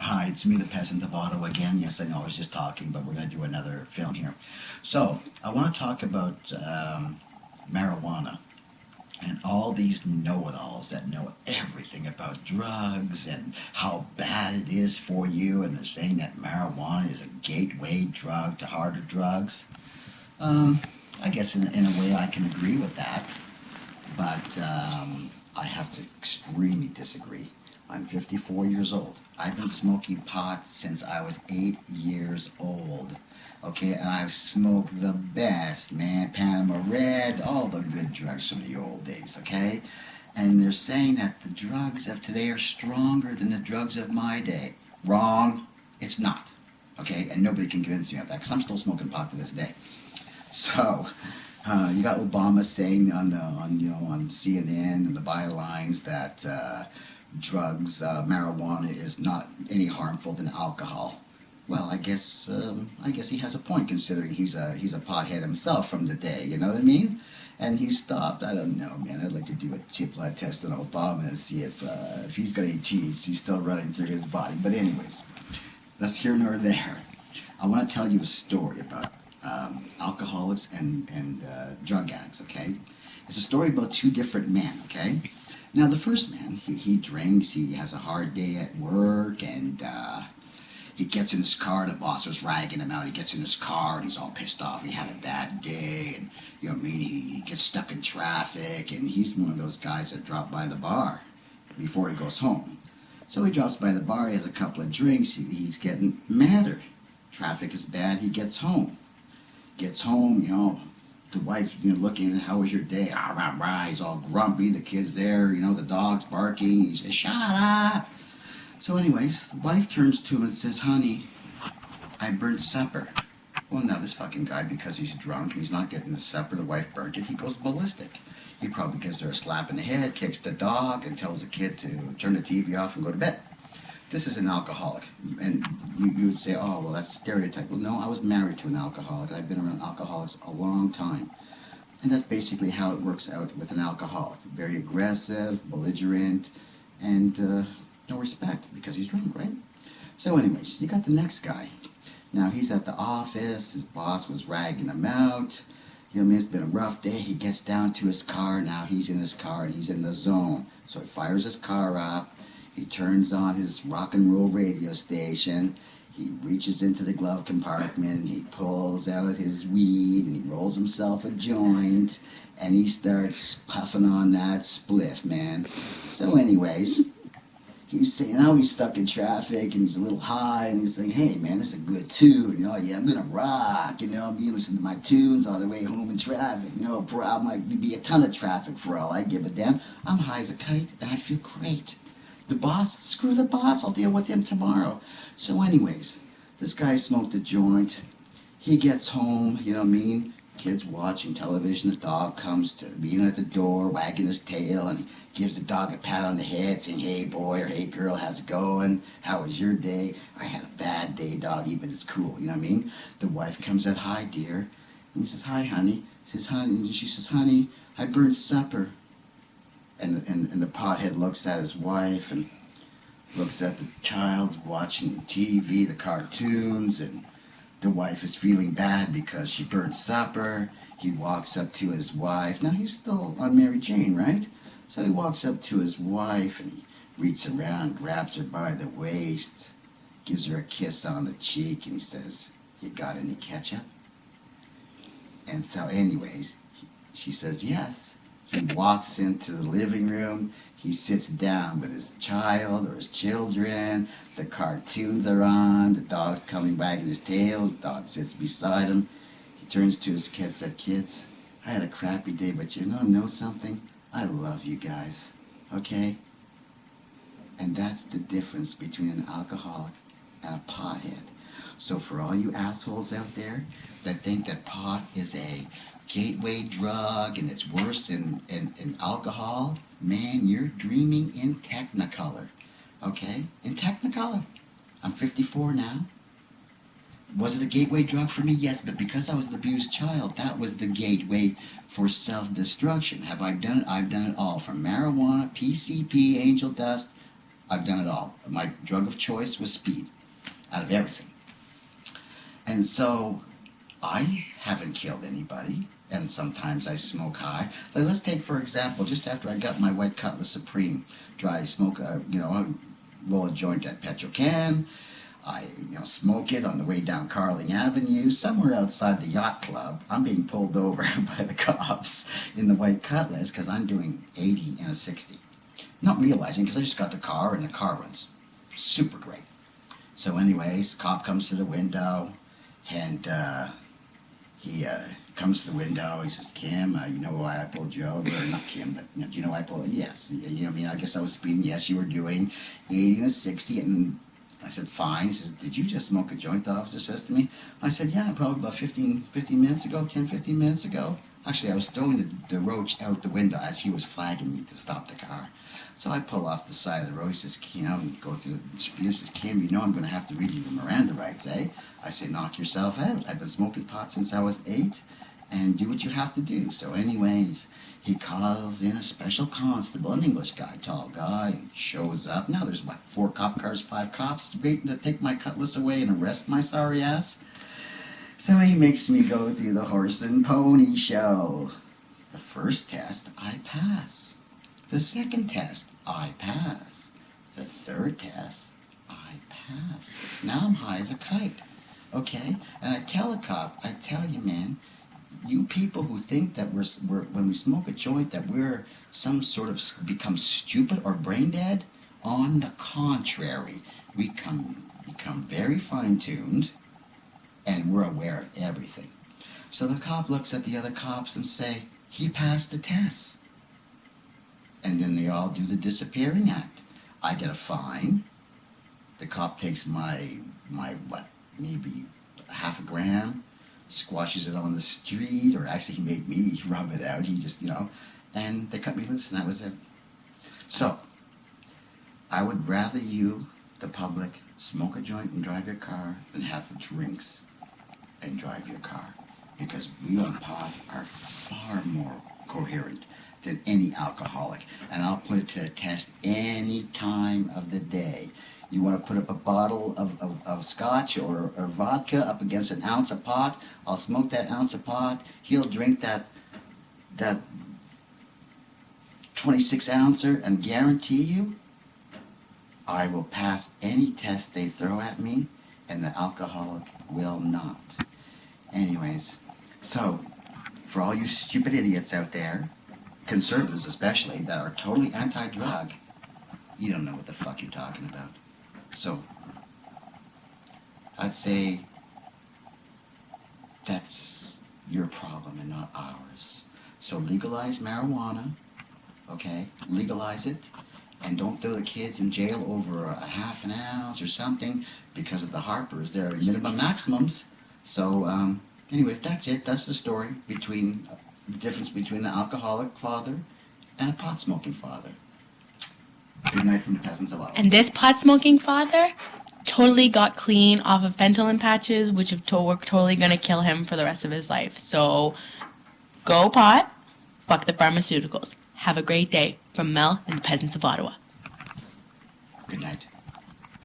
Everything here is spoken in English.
Hi, it's me, the peasant of Ottawa again. Yes, I know I was just talking, but we're going to do another film here. So, I want to talk about marijuana and all these know-it-alls that know everything about drugs and how bad it is for you, and they're saying that marijuana is a gateway drug to harder drugs. Um, I guess in a way I can agree with that, but I have to extremely disagree. I'm 54 years old. I've been smoking pot since I was 8 years old. Okay, and I've smoked the best, man. Panama Red, all the good drugs from the old days, okay? And they're saying that the drugs of today are stronger than the drugs of my day. Wrong. It's not. Okay, and nobody can convince me of that because I'm still smoking pot to this day. So, you got Obama saying on CNN and the bylines that marijuana is not any harmful than alcohol. Well, I guess he has a point considering he's a pothead himself from the day. You know what I mean? And he stopped. I don't know, man. I'd like to do a blood test on Obama and see if he's got any THC still running through his body. But anyways, that's here nor there. I want to tell you a story about alcoholics and drug addicts, okay? It's a story about two different men, okay? Now, the first man, he drinks, he has a hard day at work, and he gets in his car, the boss was ragging him out, he gets in his car, and he's all pissed off, he had a bad day, and, you know what I mean, he gets stuck in traffic, and he's one of those guys that drop by the bar before he goes home. So he drops by the bar, he has a couple of drinks, he's getting madder. Traffic is bad, he gets home. The wife's looking at how was your day? Ah, rah, rah. He's all grumpy. The kid's there, the dog's barking. He says, shut up. So anyways, the wife turns to him and says, honey, I burnt supper. Well, now this fucking guy, because he's drunk and he's not getting the supper, the wife burnt it, he goes ballistic. He probably gives her a slap in the head, kicks the dog, and tells the kid to turn the TV off and go to bed. This is an alcoholic, and you would say, oh, well, that's stereotype. Well, no, I was married to an alcoholic. I've been around alcoholics a long time, and that's basically how it works out with an alcoholic. Very aggressive, belligerent, and no respect because he's drunk, right? So anyways, you got the next guy. Now, he's at the office. His boss was ragging him out. It's been a rough day. He gets down to his car. Now he's in his car, and he's in the zone. So he fires his car up. He turns on his rock and roll radio station. He reaches into the glove compartment. And he pulls out his weed and he rolls himself a joint. And he starts puffing on that spliff, man. So anyways, he's saying now he's stuck in traffic and he's a little high. And he's saying, hey, man, this is a good tune. Yeah, I'm going to rock. I'm listening to my tunes on the way home in traffic. No problem. Might be a ton of traffic for all I give a damn. I'm high as a kite and I feel great. The boss? Screw the boss. I'll deal with him tomorrow. So anyways, this guy smoked a joint. He gets home, Kids watching television. The dog comes to meet him at the door, wagging his tail, and he gives the dog a pat on the head, saying, hey, boy, or hey, girl, how's it going? How was your day? I had a bad day, doggy, but it's cool, The wife comes out, hi, dear. And he says, hi, honey. She says, honey, I burnt supper. And the pothead looks at his wife and looks at the child watching TV, the cartoons, and the wife is feeling bad because she burnt supper. He walks up to his wife. Now, he's still on Mary Jane, right? So he walks up to his wife and he reaches around, grabs her by the waist, gives her a kiss on the cheek, and he says, you got any ketchup? And so anyways, she says yes. He walks into the living room. He sits down with his child or his children. The cartoons are on. The dog's coming wagging his tail. The dog sits beside him. He turns to his kids and said, kids, I had a crappy day, but know something? I love you guys, okay? And that's the difference between an alcoholic and a pothead. So for all you assholes out there that think that pot is a gateway drug and it's worse than alcohol, man, you're dreaming in technicolor, okay? In technicolor. I'm 54 now. Was it a gateway drug for me? Yes, but because I was an abused child, that was the gateway for self-destruction. Have I done it? I've done it all, from marijuana, PCP, angel dust, I've done it all. My drug of choice was speed, out of everything. And so I haven't killed anybody, and sometimes I smoke high. Like, let's take, for example, just after I got my White Cutlass Supreme, I roll a joint at Petrocan. I, smoke it on the way down Carling Avenue, somewhere outside the yacht club. I'm being pulled over by the cops in the White Cutlass because I'm doing 80 and a 60. Not realizing, because I just got the car, and the car runs super great. So anyways, cop comes to the window, and he comes to the window. He says, Kim, you know why I pulled you over? Or not Kim, but do you know why I pulled? Yes. I guess I was speeding. Yes, you were doing 80 and a 60. And I said, fine. He says, did you just smoke a joint, the officer says to me. I said, yeah, probably about 15 minutes ago, 10-15 minutes ago. Actually, I was throwing the roach out the window as he was flagging me to stop the car. So I pull off the side of the road. He says, go through the spiel. He says, Kim, I'm going to have to read you the Miranda rights, eh? I say, knock yourself out. I've been smoking pot since I was 8, and do what you have to do. So anyways, he calls in a special constable, an English guy, tall guy, and shows up. Now there's, 4 cop cars, 5 cops waiting to take my cutlass away and arrest my sorry ass. So he makes me go through the horse and pony show. The first test, I pass. The second test, I pass. The third test, I pass. Now I'm high as a kite. Okay? And I tell a cop, I tell you, man, you people who think that we're when we smoke a joint that we're some sort of become stupid or brain dead, on the contrary, we become very fine-tuned, and we're aware of everything. So the cop looks at the other cops and say, he passed the test. And then they all do the disappearing act. I get a fine. The cop takes my maybe half a gram, squashes it on the street, or actually he made me rub it out. He just, and they cut me loose, and that was it. So, I would rather you, the public, smoke a joint and drive your car than have drinks and drive your car. Because we on pot are far more coherent than any alcoholic. And I'll put it to the test any time of the day. You want to put up a bottle of scotch or vodka up against an ounce of pot, I'll smoke that ounce of pot. He'll drink that 26 ouncer, and guarantee you I will pass any test they throw at me, and the alcoholic will not. Anyways, so for all you stupid idiots out there, conservatives especially, that are totally anti-drug, you don't know what the fuck you're talking about. So, I'd say that's your problem and not ours. So legalize marijuana, okay? Legalize it, and don't throw the kids in jail over a half an ounce or something, because of the Harpers. There are minimum maximums. So, anyways, that's it. That's the story between the difference between an alcoholic father and a pot-smoking father. Good night from the peasants of Ottawa. And this pot-smoking father totally got clean off of fentanyl patches, which were totally going to kill him for the rest of his life. So, go pot, fuck the pharmaceuticals. Have a great day from Mel and the peasants of Ottawa. Good night.